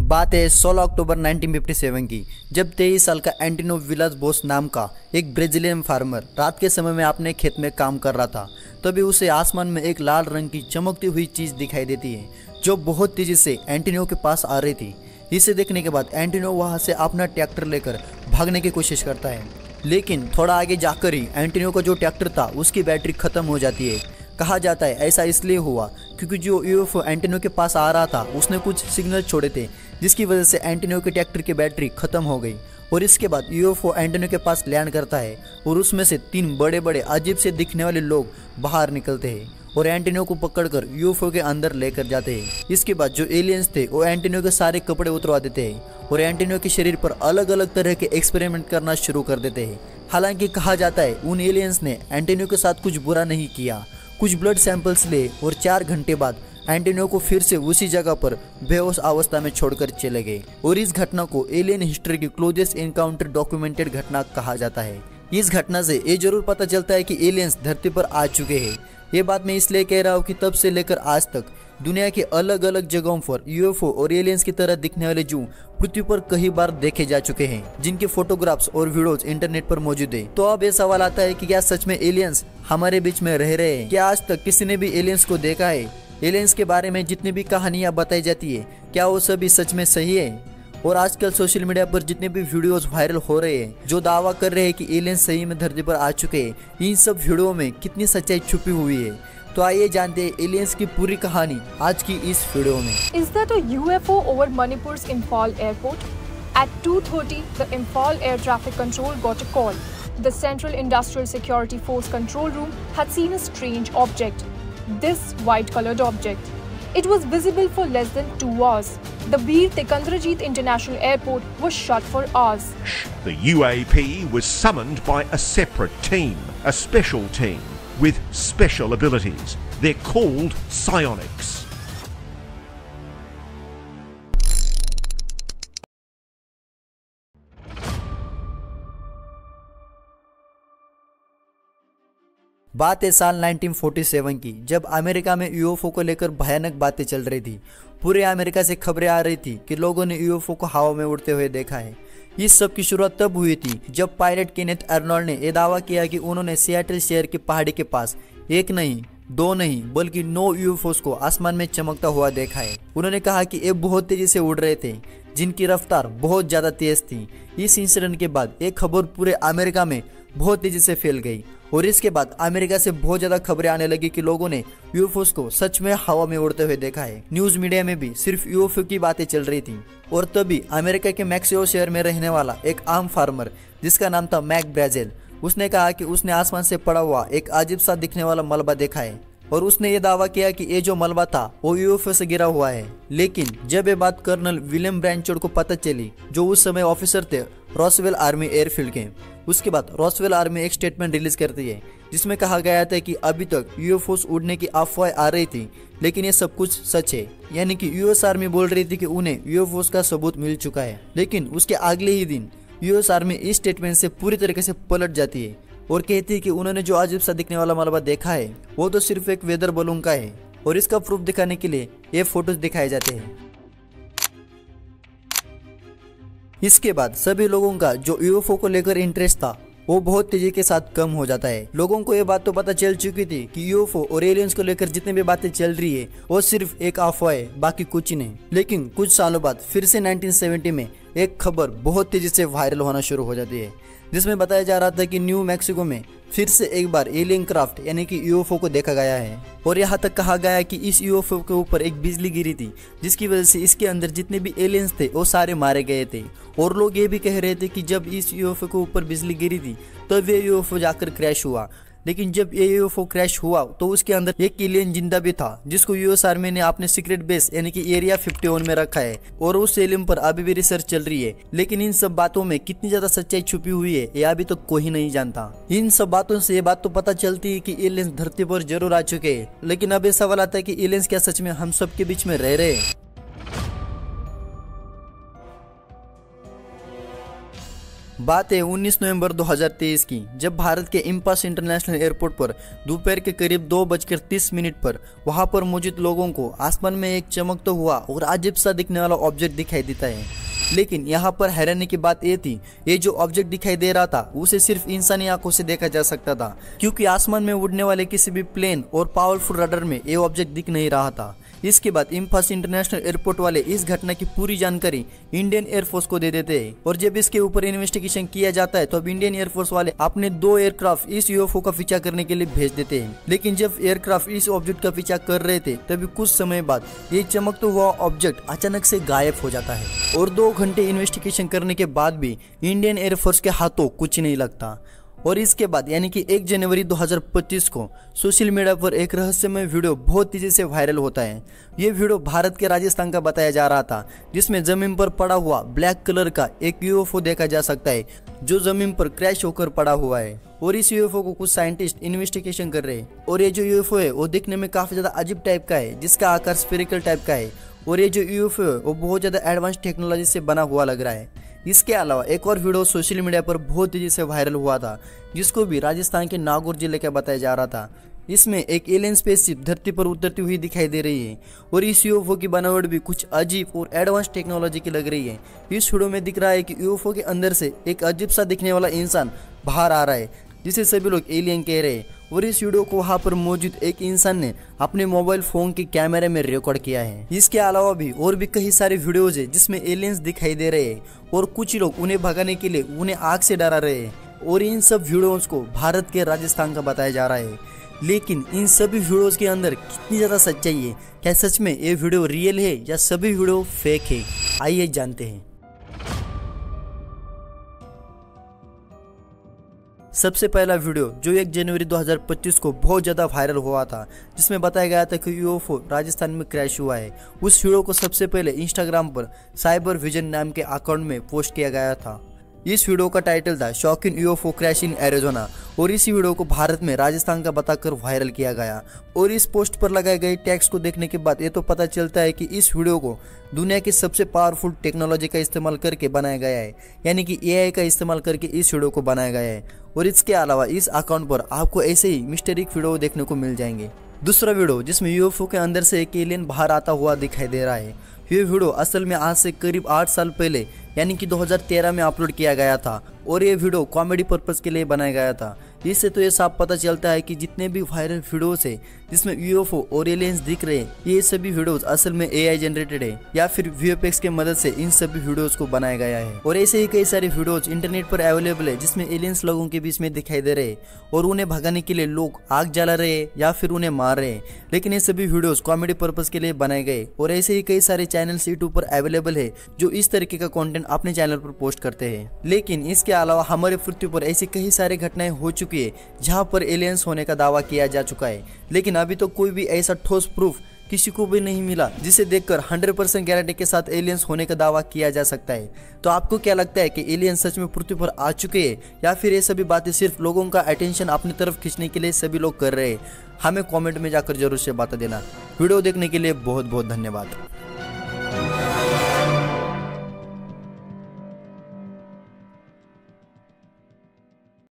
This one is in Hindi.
बात है 16 अक्टूबर 1957 की, जब 23 साल का एंटिनो विलास बोस नाम का एक ब्राजीलियन फार्मर रात के समय में अपने खेत में काम कर रहा था। तभी उसे आसमान में एक लाल रंग की चमकती हुई चीज दिखाई देती है जो बहुत तेजी से एंटिनो के पास आ रही थी। इसे देखने के बाद एंटिनो वहां से अपना ट्रैक्टर लेकर भागने की कोशिश करता है, लेकिन थोड़ा आगे जाकर ही एंटिनो का जो ट्रैक्टर था उसकी बैटरी खत्म हो जाती है। कहा जाता है ऐसा इसलिए हुआ क्योंकि जो यूएफओ एंटिनो के पास आ रहा था उसने कुछ सिग्नल छोड़े थे, जिसकी वजह से एंटिनो के ट्रैक्टर की बैटरी खत्म हो गई। और इसके बाद यूएफओ एंटिनो के पास लैंड करता है और उसमें से 3 बड़े बड़े अजीब से दिखने वाले लोग बाहर निकलते हैं और एंटिनो को पकड़कर यूएफओ के अंदर लेकर जाते हैं। इसके बाद जो एलियंस थे वो एंटिनो के सारे कपड़े उतरवा देते हैं और एंटिनो के शरीर पर अलग अलग तरह के एक्सपेरिमेंट करना शुरू कर देते हैं। हालांकि कहा जाता है उन एलियंस ने एंटिनो के साथ कुछ बुरा नहीं किया। कुछ ब्लड सैंपल्स ले और 4 घंटे बाद एंटिनो को फिर से उसी जगह पर बेहोश अवस्था में छोड़कर चले गए। और इस घटना को एलियन हिस्ट्री की क्लोजेस्ट एनकाउंटर डॉक्यूमेंटेड घटना कहा जाता है। इस घटना से ये जरूर पता चलता है कि एलियंस धरती पर आ चुके हैं। ये बात मैं इसलिए कह रहा हूँ कि तब से लेकर आज तक दुनिया के अलग अलग जगहों पर यूएफओ और एलियंस की तरह दिखने वाले जीव पृथ्वी पर कई बार देखे जा चुके हैं, जिनके फोटोग्राफ्स और वीडियोस इंटरनेट पर मौजूद है। तो अब ये सवाल आता है कि क्या सच में एलियंस हमारे बीच में रह रहे हैं? क्या आज तक किसी ने भी एलियंस को देखा है? एलियंस के बारे में जितनी भी कहानियां बताई जाती है क्या वो सभी सच में सही है? और आजकल सोशल मीडिया पर जितने भी वीडियोस वायरल हो रहे हैं जो दावा कर रहे हैं कि एलियंस सही में धरती पर आ चुके हैं, इन सब वीडियो में कितनी सच्चाई छुपी हुई है? तो आइए जानते हैं एलियंस की पूरी कहानी आज की इस वीडियो में। Is that a UFO over Manipur's Imphal airport? At 2:30, the Imphal air traffic control got a call. The Central Industrial Security Force control room had seen a strange object. This white-colored object. It was visible for less than 2 hours. The Veer Tikandrajit International Airport was shut for hours. The UAP was summoned by a separate team, a special team with special abilities. They're called psionics. बात है साल 1947 की, जब अमेरिका में यूएफओ को लेकर भयानक बातें चल रही थी। पूरे अमेरिका से खबरें आ रही थी कि लोगों ने यूएफओ को हवा में उड़ते हुए देखा है। इस सब की शुरुआत तब हुई थी जब पायलट केनेथ अर्नोल्ड ने यह दावा किया कि उन्होंने सियाटल शहर की पहाड़ी के पास 1 नहीं 2 नहीं बल्कि 9 यूएफओस को आसमान में चमकता हुआ देखा है। उन्होंने कहा कि ये बहुत तेजी से उड़ रहे थे, जिनकी रफ्तार बहुत ज्यादा तेज थी। इस इंसिडेंट के बाद एक खबर पूरे अमेरिका में बहुत तेजी से फैल गई और इसके बाद अमेरिका से बहुत ज्यादा खबरें आने लगी कि लोगों ने यूएफओस को सच में हवा में उड़ते हुए देखा है। न्यूज मीडिया में भी सिर्फ यूएफओ की बातें चल रही थी। और तभी अमेरिका के मैक्सिको शहर में रहने वाला एक आम फार्मर जिसका नाम था मैक ब्राजेल, उसने कहा कि उसने आसमान से पड़ा हुआ एक अजीब सा दिखने वाला मलबा देखा है और उसने ये दावा किया कि ये जो मलबा था वो यूएफओ से गिरा हुआ है। लेकिन जब ये बात कर्नल विलियम ब्रैनचोड को पता चली, जो उस समय ऑफिसर थे रॉसवेल आर्मी एयरफील्ड के, उसके बाद रॉसवेल आर्मी एक स्टेटमेंट रिलीज करती है जिसमें कहा गया था कि अभी तक यूएफओस उड़ने की अफवाहें आ रही थी, लेकिन ये सब कुछ सच है। यानी कि यूएस आर्मी बोल रही थी कि उन्हें यूएफओस का सबूत मिल चुका है। लेकिन उसके अगले ही दिन यूएस आर्मी इस स्टेटमेंट से पूरी तरीके से पलट जाती है और कहती है कि उन्होंने जो अजीब सा दिखने वाला मलबा देखा है वो तो सिर्फ एक वेदर बलून का है। और इसका प्रूफ दिखाने के लिए ये फोटोज दिखाए जाते हैं। इसके बाद सभी लोगों का जो यूएफओ को लेकर इंटरेस्ट था वो बहुत तेजी के साथ कम हो जाता है। लोगों को ये बात तो पता चल चुकी थी कि यूएफओ और एलियंस को लेकर जितने भी बातें चल रही है वो सिर्फ एक अफवाह है, बाकी कुछ नहीं। लेकिन कुछ सालों बाद फिर से 1970 में एक खबर बहुत तेजी से वायरल होना शुरू हो जाती है, जिसमें बताया जा रहा था कि न्यू मैक्सिको में फिर से एक बार एलियन क्राफ्ट यानी कि यूएफओ को देखा गया है। और यहाँ तक कहा गया कि इस यूएफओ के ऊपर एक बिजली गिरी थी, जिसकी वजह से इसके अंदर जितने भी एलियंस थे वो सारे मारे गए थे। और लोग ये भी कह रहे थे कि जब इस यूएफओ के ऊपर बिजली गिरी थी तब ये यूएफओ जाकर क्रैश हुआ। लेकिन जब ये यूएफओ क्रैश हुआ तो उसके अंदर एक एलियन जिंदा भी था, जिसको यूएस आर्मी ने अपने सीक्रेट बेस यानी कि एरिया 51 में रखा है और उस एलियन पर अभी भी रिसर्च चल रही है। लेकिन इन सब बातों में कितनी ज्यादा सच्चाई छुपी हुई है ये अभी तो कोई नहीं जानता। इन सब बातों से ये बात तो पता चलती है कि एलियंस धरती पर जरूर आ चुके हैं, लेकिन अब ये सवाल आता है कि एलियंस क्या सच में हम सब के बीच में रह रहे हैं? बात है 19 नवंबर 2023 की, जब भारत के इम्पास इंटरनेशनल एयरपोर्ट पर दोपहर के करीब 2:30 पर वहां पर मौजूद लोगों को आसमान में एक चमकता हुआ और अजीब सा दिखने वाला ऑब्जेक्ट दिखाई देता है। लेकिन यहाँ पर हैरानी की बात यह थी, ये जो ऑब्जेक्ट दिखाई दे रहा था उसे सिर्फ इंसानी आंखों से देखा जा सकता था, क्योंकि आसमान में उड़ने वाले किसी भी प्लेन और पावरफुल रडार में ये ऑब्जेक्ट दिख नहीं रहा था। इसके बाद इम्फाल इंटरनेशनल एयरपोर्ट वाले इस घटना की पूरी जानकारी इंडियन एयरफोर्स को दे देते हैं और जब इसके ऊपर इन्वेस्टिगेशन किया जाता है तो अब इंडियन एयरफोर्स वाले अपने 2 एयरक्राफ्ट इस यूएफओ का पीछा करने के लिए भेज देते हैं। लेकिन जब एयरक्राफ्ट इस ऑब्जेक्ट का पीछा कर रहे थे तभी कुछ समय बाद ये चमकता हुआ ऑब्जेक्ट अचानक से गायब हो जाता है और 2 घंटे इन्वेस्टिगेशन करने के बाद भी इंडियन एयरफोर्स के हाथों कुछ नहीं लगता। और इसके बाद यानी कि 1 जनवरी 2025 को सोशल मीडिया पर एक रहस्यमय वीडियो बहुत तेजी से वायरल होता है। ये वीडियो भारत के राजस्थान का बताया जा रहा था, जिसमें जमीन पर पड़ा हुआ ब्लैक कलर का एक यूएफओ देखा जा सकता है जो जमीन पर क्रैश होकर पड़ा हुआ है और इस यूएफओ को कुछ साइंटिस्ट इन्वेस्टिगेशन कर रहे हैं। और ये जो यूएफओ है वो दिखने में काफी ज्यादा अजीब टाइप का है, जिसका आकार स्फेरिकल टाइप का है और ये जो यूएफओ है वो बहुत ज्यादा एडवांस टेक्नोलॉजी से बना हुआ लग रहा है। इसके अलावा एक और वीडियो सोशल मीडिया पर बहुत तेजी से वायरल हुआ था, जिसको भी राजस्थान के नागौर जिले का बताया जा रहा था। इसमें एक एलियन स्पेसशिप धरती पर उतरती हुई दिखाई दे रही है और इस यूएफओ की बनावट भी कुछ अजीब और एडवांस टेक्नोलॉजी की लग रही है। इस वीडियो में दिख रहा है कि यूएफओ के अंदर से एक अजीब सा दिखने वाला इंसान बाहर आ रहा है, जिसे सभी लोग एलियन कह रहे हैं। और इस वीडियो को वहां पर मौजूद एक इंसान ने अपने मोबाइल फोन के कैमरे में रिकॉर्ड किया है। इसके अलावा भी और भी कई सारे वीडियोज है जिसमें एलियंस दिखाई दे रहे हैं और कुछ लोग उन्हें भगाने के लिए उन्हें आग से डरा रहे हैं और इन सब वीडियोज को भारत के राजस्थान का बताया जा रहा है। लेकिन इन सभी वीडियोज के अंदर कितनी ज्यादा सच्चाई है, क्या सच में ये वीडियो रियल है या सभी वीडियो फेक है, आइए जानते हैं। सबसे पहला वीडियो जो 1 जनवरी 2025 को बहुत ज़्यादा वायरल हुआ था, जिसमें बताया गया था कि यूएफओ राजस्थान में क्रैश हुआ है। उस वीडियो को सबसे पहले इंस्टाग्राम पर साइबर विजन नाम के अकाउंट में पोस्ट किया गया था। इस वीडियो का टाइटल था shocking UFO crash in Arizona और इस वीडियो को भारत में राजस्थान का बताकर वायरल किया गया। और इस पोस्ट पर लगाए गए टेक्स्ट को देखने के बाद ये तो पता चलता है कि इस वीडियो को दुनिया की सबसे पावरफुल टेक्नोलॉजी का इस्तेमाल करके बनाया गया है, यानी कि एआई का इस्तेमाल करके इस वीडियो को बनाया गया है। और इसके अलावा इस अकाउंट पर आपको ऐसे ही मिस्टेरिक वीडियो देखने को मिल जाएंगे। दूसरा वीडियो जिसमें यूएफओ के अंदर से एक एलियन बाहर आता हुआ दिखाई दे रहा है। ये वीडियो असल में आज से करीब 8 साल पहले यानी कि 2013 में अपलोड किया गया था और ये वीडियो कॉमेडी पर्पस के लिए बनाया गया था। इससे तो ये साफ पता चलता है कि जितने भी वायरल वीडियोस है जिसमें यूएफओ और एलियंस दिख रहे हैं, ये सभी वीडियोस असल में एआई जनरेटेड है या फिर वीएफएक्स की मदद से इन सभी वीडियोस को बनाया गया है। और ऐसे ही कई सारे वीडियोस इंटरनेट पर अवेलेबल है जिसमें एलियंस लोगों के बीच में दिखाई दे रहे हैं और उन्हें भगाने के लिए लोग आग जला रहे हैं या फिर उन्हें मार रहे हैं, लेकिन ये सभी वीडियोस कॉमेडी पर्पस के लिए बनाए गए। और ऐसे ही कई सारे चैनल्स यूट्यूब पर अवेलेबल है जो इस तरीके का कंटेंट अपने चैनल पर पोस्ट करते हैं। लेकिन इसके अलावा हमारे पृथ्वी पर ऐसी कई सारी घटनाएं हो चुकी है जहां पर एलियंस होने का दावा किया जा चुका है, लेकिन अभी तो कोई भी ऐसा ठोस प्रूफ किसी को भी नहीं मिला जिसे देखकर 100% गारंटी के साथ एलियंस होने का दावा किया जा सकता है। तो आपको क्या लगता है कि एलियंस सच में पृथ्वी पर आ चुके हैं या फिर ये सभी बातें सिर्फ लोगों का अटेंशन अपनी तरफ खींचने के लिए सभी लोग कर रहे हैं? हमें कमेंट में जाकर जरूर से बात देना। वीडियो देखने के लिए बहुत बहुत धन्यवाद।